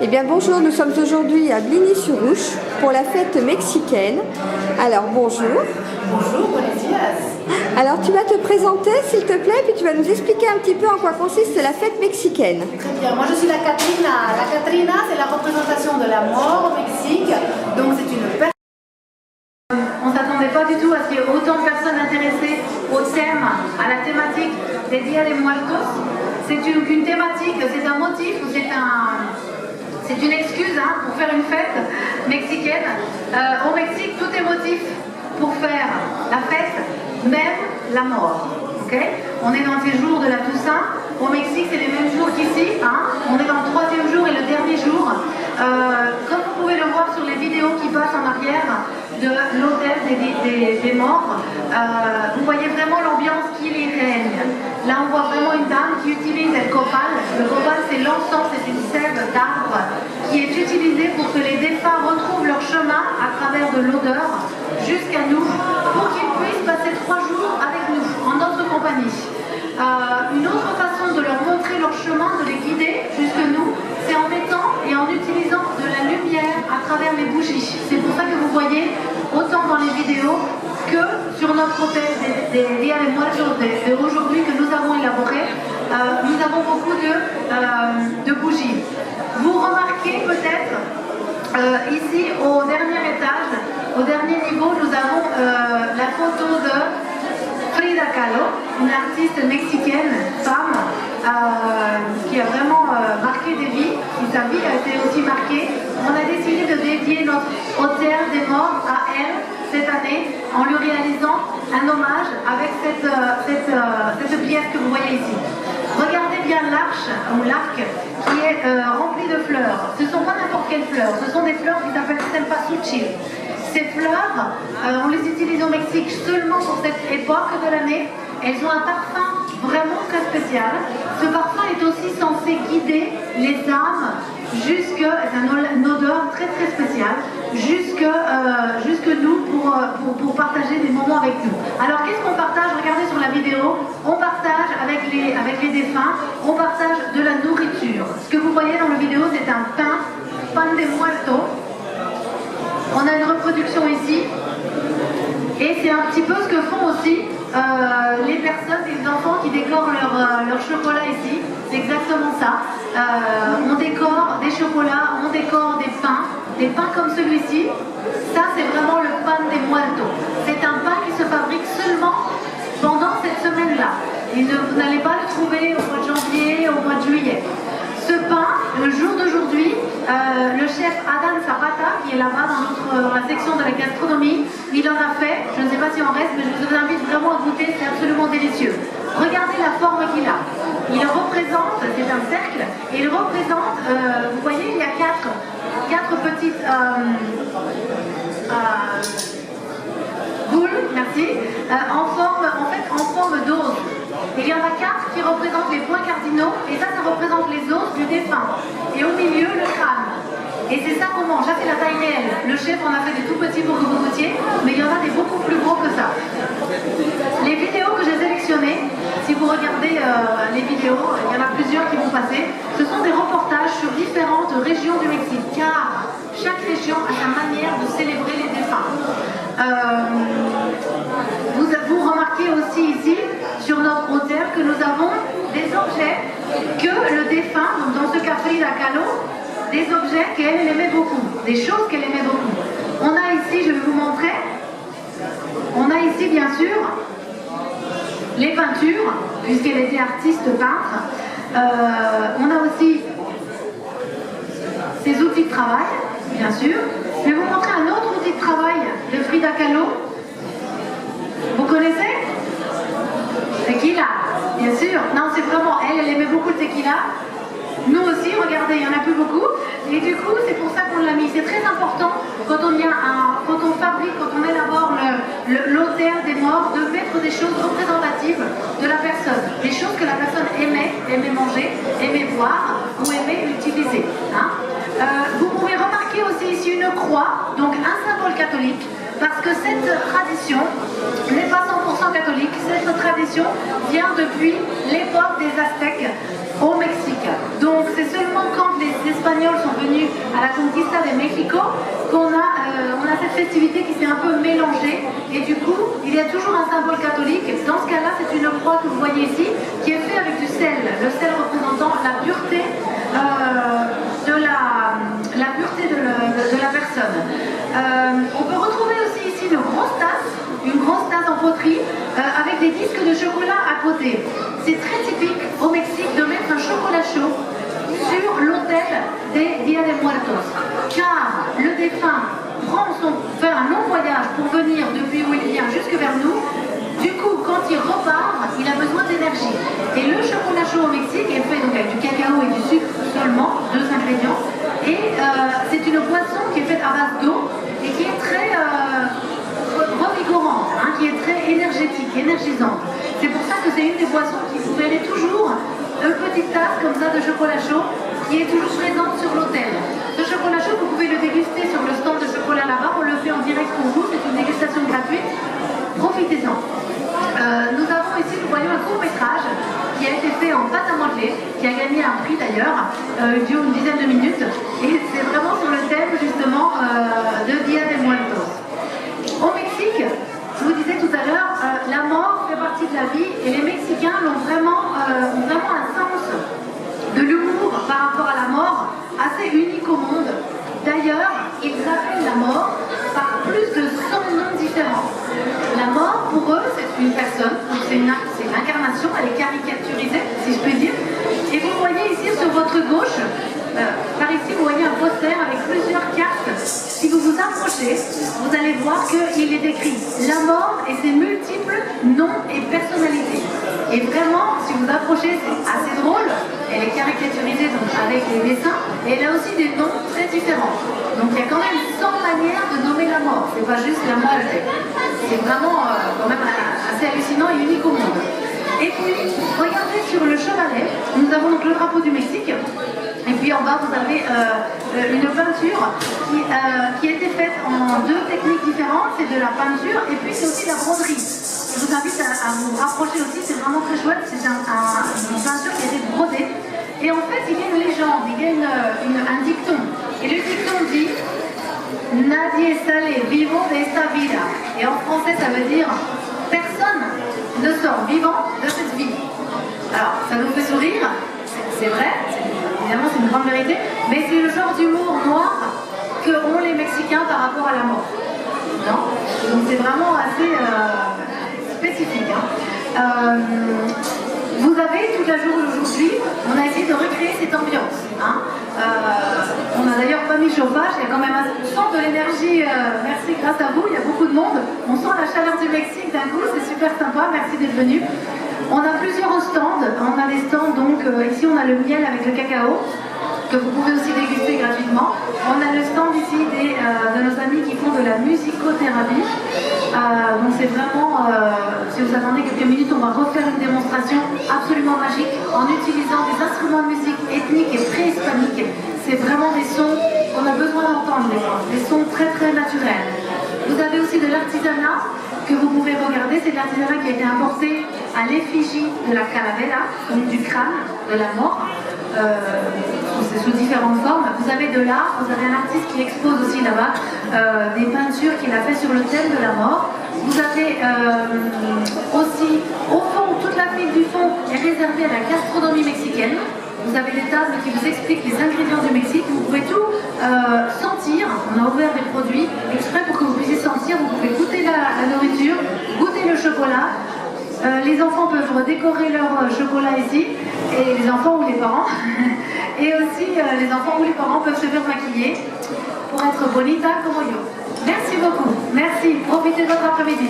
Eh bien bonjour, nous sommes aujourd'hui à Bligny-sur-Ouche pour la fête mexicaine. Alors bonjour. Bonjour, buenos días. Alors tu vas te présenter s'il te plaît, puis tu vas nous expliquer un petit peu en quoi consiste la fête mexicaine. Très bien, moi je suis la Catrina. La Catrina, c'est la représentation de la mort au Mexique. Donc c'est une personne. On ne s'attendait pas du tout à ce qu'il y ait autant de personnes intéressées au thème, à la thématique des Dia de Muertos. C'est une thématique, c'est un motif ou c'est une excuse pour faire une fête mexicaine. Au Mexique, tout est motif pour faire la fête, même la mort. Okay, on est dans ces jours de la Toussaint. Au Mexique, c'est les mêmes jours qu'ici. On est dans le 3e jour et le dernier jour. Comme vous pouvez le voir sur les vidéos qui passent en arrière de l'hôtel des morts, vous voyez vraiment l'ambiance qui y règne. Là, on voit vraiment une dame qui utilise le copal. Le copal, c'est l'encens, c'est une sève d'arbre qui est utilisée pour que les défunts retrouvent leur chemin à travers de l'odeur jusqu'à nous, pour qu'ils puissent passer 3 jours avec nous, en notre compagnie. Une autre façon de leur montrer leur chemin, de les guider jusque nous, c'est en mettant et en utilisant de la lumière à travers les bougies. C'est pour ça que vous voyez, autant dans les vidéos que sur notre hôtel des Dia de Muertos d'aujourd'hui que nous avons élaboré, nous avons beaucoup de bougies. Vous remarquez peut-être ici au dernier étage, au dernier niveau, nous avons la photo de Frida Kahlo, une artiste mexicaine, femme, qui a vraiment marqué des vies, et sa vie a été aussi marquée. On a décidé de dédier notre hôtel des morts à elle cette année en lui réalisant un hommage avec cette pièce que vous voyez ici. Regardez bien l'arche ou l'arc qui est rempli de fleurs. Ce ne sont pas n'importe quelles fleurs, ce sont des fleurs qui s'appellent cempasúchil. Ces fleurs, on les utilise au Mexique seulement pour cette époque de l'année. Elles ont un parfum vraiment très spécial. Ce parfum est aussi censé guider les âmes jusque, c'est une odeur très très spéciale, jusque nous pour partager des moments avec nous. Alors qu'est-ce qu'on partage? Regardez sur la vidéo, on partage avec les défunts, on partage de la nourriture. Ce que vous voyez dans la vidéo, c'est un pan de muerto. On a une reproduction ici, et c'est un petit peu ce que font aussi les personnes, les enfants qui décorent leur chocolat ici. C'est exactement ça. On décore des chocolats, on décore des pains comme celui-ci. Ça, c'est vraiment le pan de muertos. C'est un pain qui se fabrique seulement pendant cette semaine-là. Vous n'allez pas le trouver au mois de janvier, au mois de juillet. Ce pain, le jour d'aujourd'hui, le chef Adán Zapata, qui est là-bas dans la section de la gastronomie, il en a fait. Je ne sais pas si on reste, mais je vous invite vraiment à goûter, c'est absolument délicieux. Regardez la forme qu'il a. Il représente, c'est un cercle, et il représente, vous voyez, il y a quatre petites boules, merci, en forme d'os. Il y en a 4 qui représentent les points cardinaux, et ça représente les os du défunt. Et au milieu, le crâne. Et c'est ça qu'on mange. Ça, c'est la taille réelle. Le chef en a fait des tout petits pour que vous goûtiez, mais il y en a des beaucoup plus gros que ça. Les vidéos que j'ai sélectionnées, si vous regardez les vidéos, il y en a plusieurs qui vont passer, ce sont des reportages sur différentes régions du Mexique, car chaque région a sa manière de célébrer les défunts. Vous remarquez aussi ici, sur notre hôtel, que nous avons des objets que le défunt, donc dans ce cas Frida Kahlo, des objets qu'elle aimait beaucoup, des choses qu'elle aimait beaucoup. On a ici, je vais vous montrer, on a ici bien sûr les peintures, puisqu'elle était artiste peintre. On a aussi ses outils de travail, bien sûr. Je vais vous montrer un autre outil de travail de Frida Kahlo. Vous connaissez? Tequila, bien sûr. Non, c'est vraiment elle aimait beaucoup le tequila. Nous aussi, regardez, il n'y en a plus beaucoup. Et du coup, c'est pour ça qu'on l'a mis. C'est très important quand on fabrique, quand on élabore l'hôtel des morts, de mettre des choses représentatives de la personne. Des choses que la personne aimait manger, aimait boire ou aimait utiliser. Vous pouvez remarquer aussi ici une croix, donc un symbole catholique. Parce que cette tradition n'est pas 100% catholique, cette tradition vient depuis l'époque des Aztèques au Mexique. Donc c'est seulement quand les Espagnols sont venus à la Conquista de Mexico qu'on a, on a cette festivité qui s'est un peu mélangée et du coup il y a toujours un symbole catholique. Dans ce cas-là, c'est une croix que vous voyez ici qui est faite avec du sel, le sel représentant la pureté la pureté de la personne. On peut retrouver aussi ici une grosse tasse en poterie avec des disques de chocolat à côté. C'est très typique au Mexique de mettre un chocolat chaud sur l'autel des Dia de Muertos, car le défunt fait un long voyage pour venir depuis où il vient jusque vers nous. Du coup, quand il repart, il a besoin d'énergie. Et le chocolat chaud au Mexique est fait donc avec du cacao et du sucre seulement, 2 ingrédients. Et c'est une boisson qui est faite à base d'eau et qui est très revigorante, hein, qui est très énergétique, énergisante. C'est pour ça que c'est une des boissons qui vous verrez toujours, une petite tasse comme ça de chocolat chaud qui est toujours présente sur l'autel. Ce chocolat chaud, vous pouvez le déguster sur le stand de chocolat là-bas, on le fait en direct pour vous, c'est une dégustation gratuite. Profitez-en. Nous avons ici, nous voyons un court-métrage qui a été fait en pâte à modeler, qui a gagné un prix d'ailleurs, dure une dizaine de minutes, et c'est vraiment sur le thème justement de Dia de Muertos. Au Mexique, je vous disais tout à l'heure, la mort fait partie de la vie, et les Mexicains ont vraiment un sens de l'humour par rapport à la mort assez unique au monde. D'ailleurs, ils appellent la mort par plus de 100 noms différents. La mort, pour eux, c'est une personne, c'est une incarnation, elle est caricaturisée, si je puis dire. Et vous voyez ici sur votre gauche, par ici, vous voyez un poster avec plusieurs cartes. Si vous vous approchez, vous allez voir qu'il est écrit la mort et ses multiples noms et personnalités. Et vraiment, si vous approchez, c'est assez drôle. Elle est caricaturisée donc, avec les dessins et elle a aussi des noms très différents. Donc il y a quand même 100 manières de nommer la mort. C'est pas juste la mort. C'est vraiment quand même assez hallucinant et unique au monde. Et puis, regardez sur le chevalet, nous avons donc le drapeau du Mexique. Et puis en bas, vous avez une peinture qui a été faite en 2 techniques différentes. C'est de la peinture et puis c'est aussi de la broderie. Je vous invite à vous rapprocher aussi, c'est vraiment très chouette. C'est une peinture qui a été brodée. Et en fait, il y a une légende, il y a un dicton. Et le dicton dit « Nadie sale vivo de esta vida ». Et en français, ça veut dire « Personne ne sort vivant de cette vie ». Alors, ça nous fait sourire, c'est vrai, évidemment c'est une grande vérité, mais c'est le genre d'humour noir qu'ont les Mexicains par rapport à la mort. Non ? Donc c'est vraiment assez spécifique. Hein. Vous avez toute la journée aujourd'hui, on a essayé de recréer cette ambiance. Hein. On n'a d'ailleurs pas mis chauffage, il y a quand même on sent de l'énergie, merci grâce à vous, il y a beaucoup de monde. On sent la chaleur du Mexique d'un coup, c'est super sympa, merci d'être venus. On a plusieurs stands, on a des stands donc ici on a le miel avec le cacao que vous pouvez aussi déguster gratuitement. On a le stand ici de nos amis qui font de la musicothérapie. Donc c'est vraiment, si vous attendez quelques minutes, on va refaire une démonstration absolument magique en utilisant des instruments de musique ethniques et préhispaniques. C'est vraiment des sons qu'on a besoin d'entendre, des sons très très naturels. Vous avez aussi de l'artisanat que vous pouvez regarder, c'est de l'artisanat qui a été importé à l'effigie de la calavera, donc du crâne, de la mort. C'est sous différentes formes. Vous avez de l'art, vous avez un artiste qui expose aussi là-bas des peintures qu'il a fait sur le thème de la mort. Vous avez aussi, au fond, toute la file du fond est réservée à la gastronomie mexicaine. Vous avez des tables qui vous expliquent les ingrédients du Mexique. Vous pouvez tout sentir. On a ouvert des produits exprès pour que vous puissiez sentir. Vous pouvez goûter la nourriture, goûter le chocolat. Les enfants peuvent décorer leur chocolat ici, et les enfants ou les parents. Et aussi, les enfants ou les parents peuvent se faire maquiller pour être bonita como yo. Merci beaucoup. Merci. Profitez de votre après-midi.